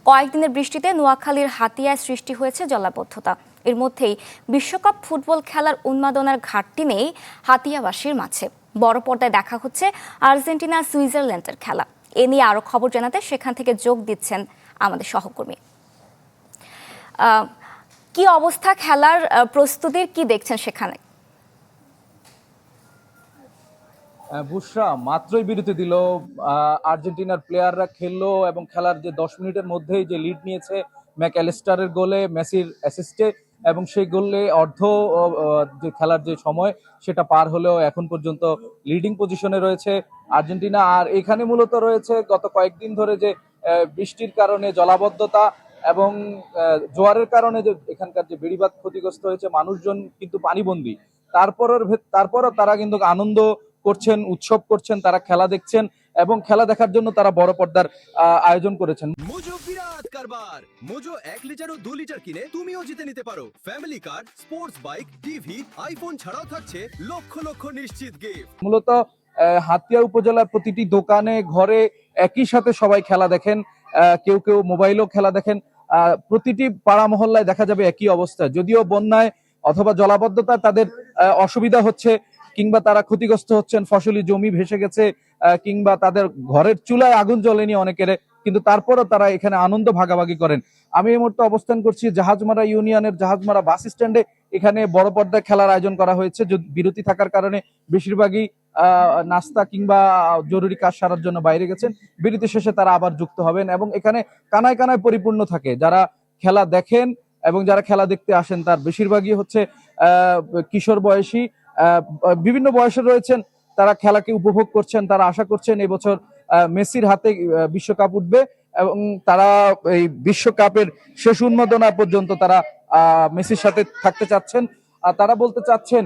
কয়েকদিনের বৃষ্টিতে নোয়াখালীর হাতিয়ায় সৃষ্টি হয়েছে জলাবদ্ধতা। এর মধ্যেই বিশ্বকাপ ফুটবল খেলার উন্মাদনার ঘাটতি নেই হাতিয়াবাসীর মাঝে। বড় পর্দায় দেখা হচ্ছে আর্জেন্টিনা সুইজারল্যান্ডের খেলা। এ নিয়ে আরো খবর জানাতে সেখান থেকে যোগ দিচ্ছেন আমাদের সহকর্মী। কি অবস্থা খেলার প্রস্তুতির, কি দেখছেন সেখানে? বুশরা মাত্রই বিরতি দিল। আর্জেন্টিনার প্লেয়াররা খেললো এবং খেলার যে 10 মিনিটের মধ্যেই যে লিড নিয়েছে ম্যাকঅ্যালিস্টারের গোলে, মেসির অ্যাসিস্টে, এবং সেই গোলে যে খেলার যে সময় সেটা পার হলেও এখন পর্যন্ত লিডিং পজিশনে রয়েছে আর্জেন্টিনা। আর এখানে মূলত রয়েছে গত কয়েকদিন ধরে যে বৃষ্টির কারণে জলাবদ্ধতা এবং জোয়ারের কারণে যে এখানকার যে বেড়িবাঁধ ক্ষতিগ্রস্ত হয়েছে, মানুষজন কিন্তু পানিবন্দী। তারপরও তারা কিন্তু আনন্দ করছেন, উৎসব করছেন, তারা খেলা দেখছেন এবং খেলা দেখার জন্য তারা বড় পর্দার আয়োজন করেছেন। মোজো বিরাট কারবার। মোজো 1 লিটার ও 2 লিটার কিনে তুমিও জিতে নিতে পারো ফ্যামিলি কার, স্পোর্টস বাইক, টিভি, আইফোন ছাড়াও থাকছে লক্ষ লক্ষ নিশ্চিত গিফট। মূলত হাতিয়া উপজেলার প্রতিটি দোকানে ঘরে একই সাথে সবাই খেলা দেখেন, কেউ কেউ মোবাইলেও খেলা দেখেন। প্রতিটি পাড়া মহল্লায় দেখা যাবে একই অবস্থা। যদিও বন্যায় অথবা জলাবদ্ধতায় তাদের অসুবিধা হচ্ছে, কিংবা তারা ক্ষতিগ্রস্ত হচ্ছেন, ফসলি জমি ভেসে গেছে, কিংবা তাদের ঘরের চুলায় আগুন জ্বলেনি অনেকের, কিন্তু তারপরও তারা এখানে আনন্দ ভাগাভাগি করেন। আমি এই মুহূর্তে অবস্থান করছি জাহাজমারা ইউনিয়নের জাহাজমারা বাস স্ট্যান্ডে। এখানে বড় পর্দায় খেলার আয়োজন করা হয়েছে। বিরতি থাকার কারণে বেশিরভাগই নাস্তা কিংবা জরুরি কাজ সারার জন্য বাইরে গেছেন। বিরতি শেষে তারা আবার যুক্ত হবেন এবং এখানে কানায় কানায় পরিপূর্ণ থাকে। যারা খেলা দেখেন এবং যারা খেলা দেখতে আসেন তার বেশিরভাগই হচ্ছে কিশোর বয়সী, বিভিন্ন বয়সে রয়েছেন। তারা খেলাকে উপভোগ করছেন, তারা আশা করছেন এবছর মেসির হাতে বিশ্বকাপ উঠবে এবং তারা এই বিশ্বকাপের শেষ উন্মাদনা পর্যন্ত তারা মেসির সাথে থাকতে চাচ্ছেন। তারা বলতে চাচ্ছেন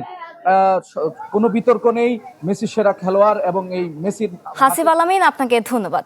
কোনো বিতর্ক নেই, মেসি সেরা খেলোয়াড় এবং এই মেসির। হাসিব আলামিন, আপনাকে ধন্যবাদ।